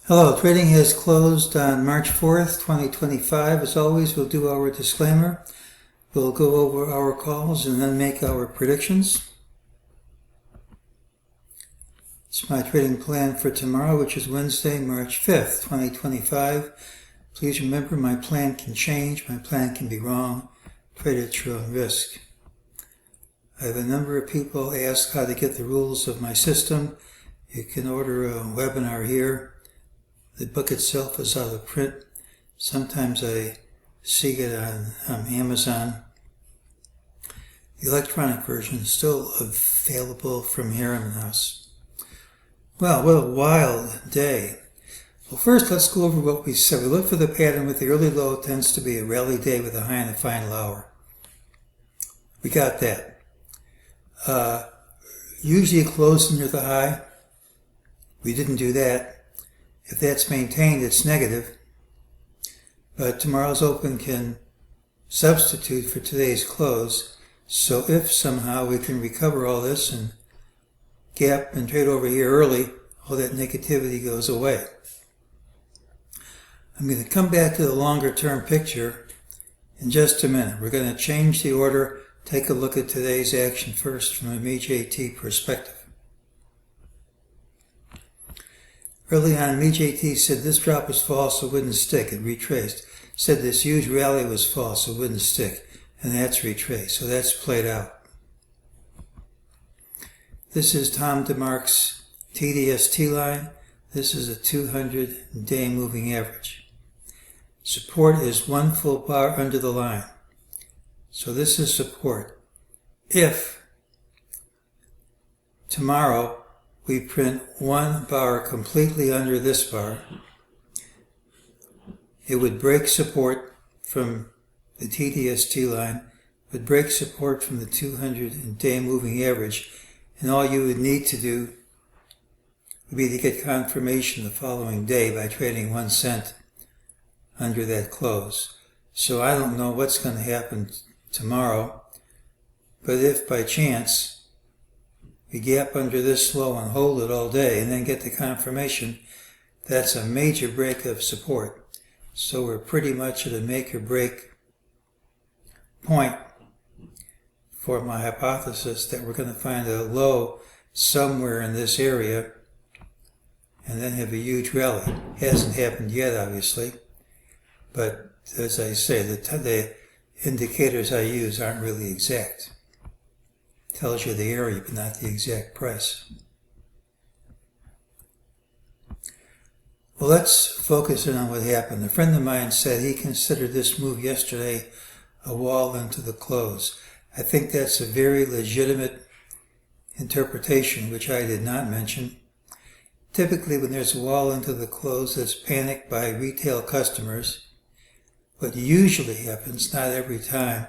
Hello, trading has closed on March 4th, 2025. As always, we'll do our disclaimer. We'll go over our calls and then make our predictions. It's my trading plan for tomorrow, which is Wednesday, March 5th, 2025. Please remember, my plan can change, my plan can be wrong. Trade at your own risk. I have a number of people ask how to get the rules of my system. You can order a webinar here. The book itself is out of print. Sometimes I see it on Amazon. The electronic version is still available from Harriman House. Well, what a wild day. Well, first let's go over what we said. We look for the pattern with the early low tends to be a rally day with a high in the final hour. We got that. Usually closing near the high. We didn't do that. If that's maintained, it's negative. But tomorrow's open can substitute for today's close. So if somehow we can recover all this and gap and trade over here early, all that negativity goes away. I'm going to come back to the longer term picture in just a minute. We're going to change the order, take a look at today's action first from a MEJT perspective. Early on, MEJT said this drop was false, it wouldn't stick. It retraced. Said this huge rally was false, it wouldn't stick. And that's retraced. So that's played out. This is Tom DeMark's TDST line. This is a 200-day moving average. Support is one full bar under the line. So this is support. If tomorrow we print one bar completely under this bar, it would break support from the TDST line, would break support from the 200-day moving average, and all you would need to do would be to get confirmation the following day by trading 1 cent under that close. So I don't know what's going to happen tomorrow, but if by chance we gap under this low and hold it all day and then get the confirmation, that's a major break of support. So we're pretty much at a make or break point for my hypothesis that we're going to find a low somewhere in this area and then have a huge rally. Hasn't happened yet, obviously, but as I say, the indicators I use aren't really exact. Tells you the area, but not the exact price. Well, let's focus in on what happened. A friend of mine said he considered this move yesterday a wall into the close. I think that's a very legitimate interpretation, which I did not mention. Typically, when there's a wall into the close that's panicked by retail customers, what usually happens, not every time,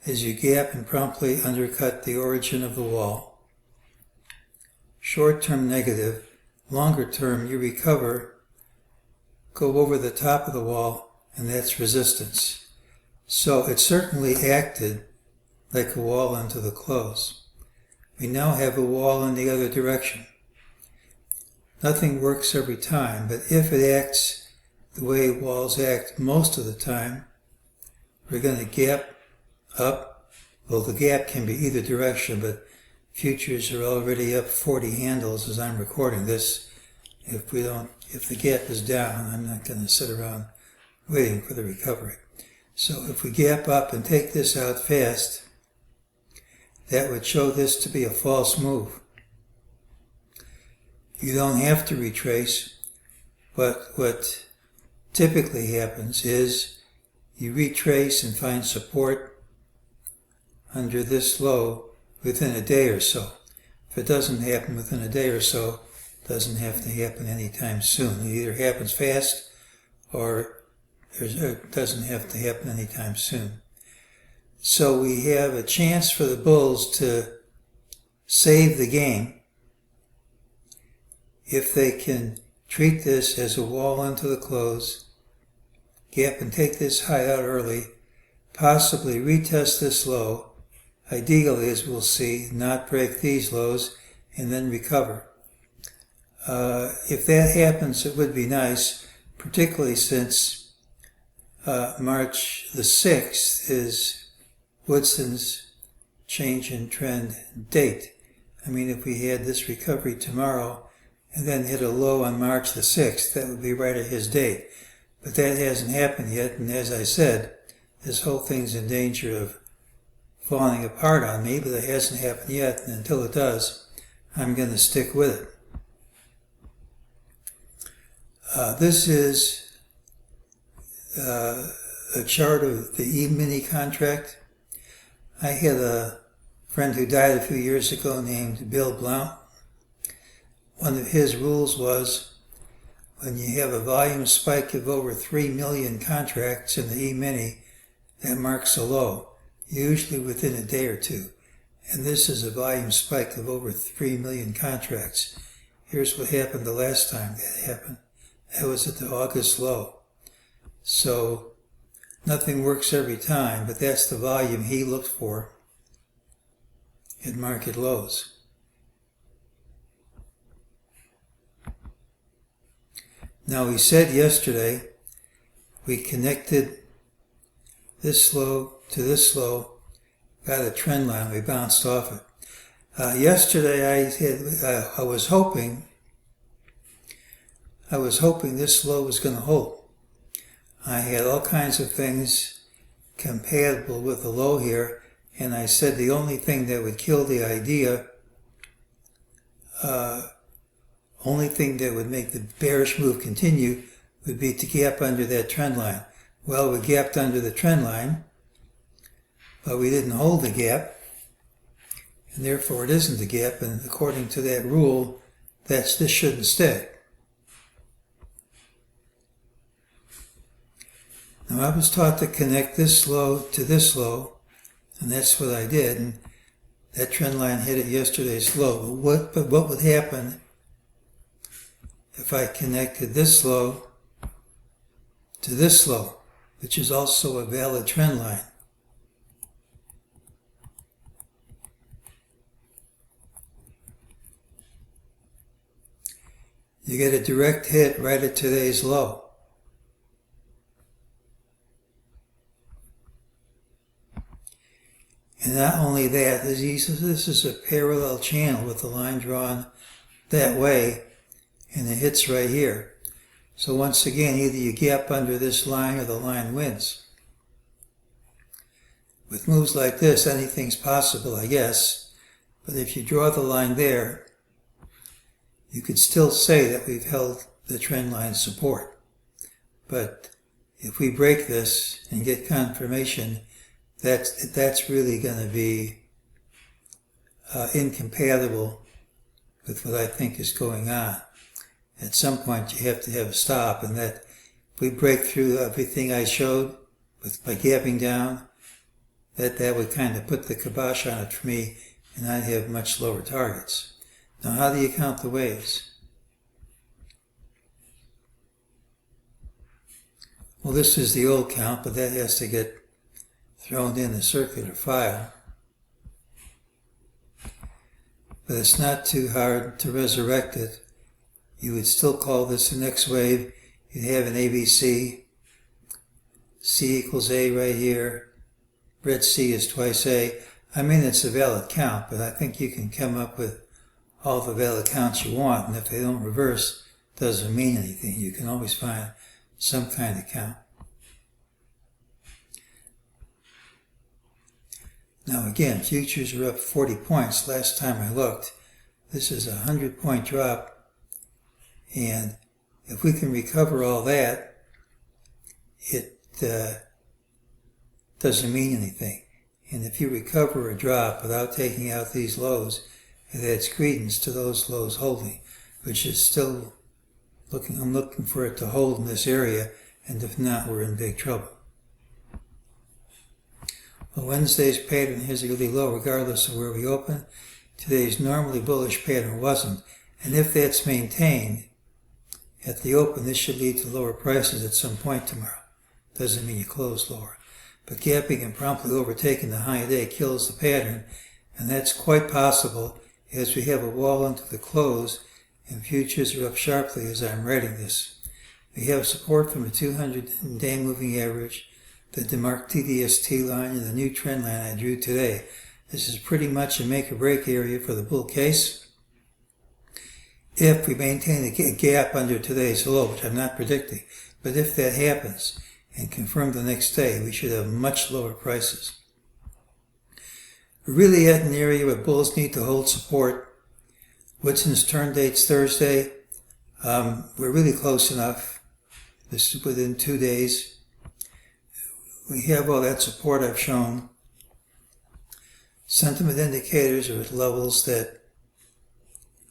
is you gap and promptly undercut the origin of the wall. Short-term negative, longer term you recover, go over the top of the wall, and that's resistance. So it certainly acted like a wall into the close. We now have a wall in the other direction. Nothing works every time, but if it acts the way walls act most of the time, we're going to gap up. Well, the gap can be either direction, but futures are already up 40 handles as I'm recording this. If the gap is down, I'm not going to sit around waiting for the recovery. So if we gap up and take this out fast, that would show this to be a false move. You don't have to retrace, but what typically happens is you retrace and find support under this low within a day or so. If it doesn't happen within a day or so, it doesn't have to happen anytime soon. It either happens fast or it doesn't have to happen anytime soon. So we have a chance for the bulls to save the game if they can treat this as a wall into the close, gap and take this high out early, possibly retest this low, ideally, as we'll see, not break these lows and then recover. If that happens, it would be nice, particularly since March the 6th is Woodson's change in trend date. I mean, if we had this recovery tomorrow and then hit a low on March the 6th, that would be right at his date. But that hasn't happened yet, and as I said, this whole thing's in danger of falling apart on me, but it hasn't happened yet, and until it does, I'm going to stick with it. This is a chart of the E-mini contract. I had a friend who died a few years ago named Bill Blount. One of his rules was when you have a volume spike of over 3 million contracts in the E-mini, that marks a low, usually within a day or two. And this is a volume spike of over 3 million contracts. Here's what happened the last time that happened. That was at the August low. So nothing works every time, but that's the volume he looked for at market lows. Now, we said yesterday we connected this low to this low, got a trend line, we bounced off it. Yesterday I was hoping this low was going to hold. I had all kinds of things compatible with the low here, and I said the only thing that would kill the idea, only thing that would make the bearish move continue would be to gap under that trend line. Well, we gapped under the trend line, but we didn't hold the gap, and therefore it isn't a gap, and according to that rule, this shouldn't stay. Now, I was taught to connect this low to this low, and that's what I did, and that trend line hit at yesterday's low. But what would happen if I connected this low to this low, which is also a valid trend line? You get a direct hit right at today's low. And not only that, this is a parallel channel with the line drawn that way, and it hits right here. So once again, either you gap under this line or the line wins. With moves like this, anything's possible, I guess. But if you draw the line there, you could still say that we've held the trend line support. But if we break this and get confirmation, that's really going to be incompatible with what I think is going on. At some point you have to have a stop, and that if we break through everything I showed by gapping down, that would kind of put the kibosh on it for me, and I'd have much lower targets. Now, how do you count the waves? Well, this is the old count, but that has to get thrown in a circular file. But it's not too hard to resurrect it. You would still call this the next wave. You'd have an ABC. C equals A right here. Red C is twice A. I mean, it's a valid count, but I think you can come up with all the valid counts you want, and if they don't reverse, it doesn't mean anything. You can always find some kind of count. Now again, futures are up 40 points last time I looked. This is a 100-point drop, and if we can recover all that, it doesn't mean anything. And if you recover a drop without taking out these lows, it adds credence to those lows holding, which is still I'm looking for it to hold in this area, and if not, we're in big trouble. Well, Wednesday's pattern is really low regardless of where we open. Today's normally bullish pattern wasn't, and if that's maintained at the open, this should lead to lower prices at some point tomorrow. Doesn't mean you close lower. But gapping and promptly overtaking the high day kills the pattern, and that's quite possible as we have a wall into the close, and futures are up sharply as I'm writing this. We have support from a 200-day moving average, the demarked TDST line, and the new trend line I drew today. This is pretty much a make-or-break area for the bull case. If we maintain a gap under today's low, which I'm not predicting, but if that happens and confirmed the next day, we should have much lower prices. We're really at an area where bulls need to hold support. Woodson's turn date's Thursday. We're really close enough. This is within 2 days. We have all that support I've shown. Sentiment indicators are at levels that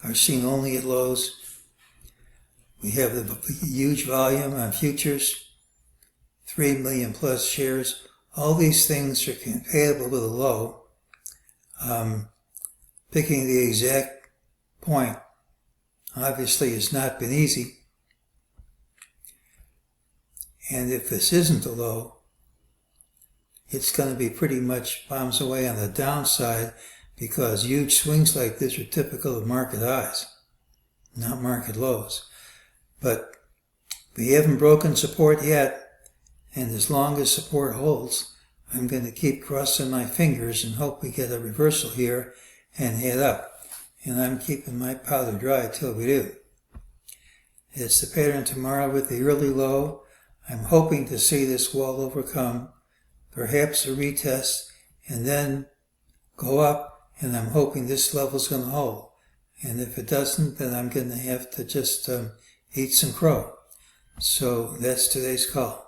are seen only at lows. We have the huge volume on futures, 3 million plus shares. All these things are compatible with a low. Picking the exact point obviously has not been easy. And if this isn't a low, it's going to be pretty much bombs away on the downside, because huge swings like this are typical of market highs, not market lows. But we haven't broken support yet, and as long as support holds, I'm going to keep crossing my fingers and hope we get a reversal here and head up. And I'm keeping my powder dry till we do. It's the pattern tomorrow with the early low. I'm hoping to see this wall overcome, perhaps a retest, and then go up, and I'm hoping this level's going to hold. And if it doesn't, then I'm going to have to just eat some crow. So that's today's call.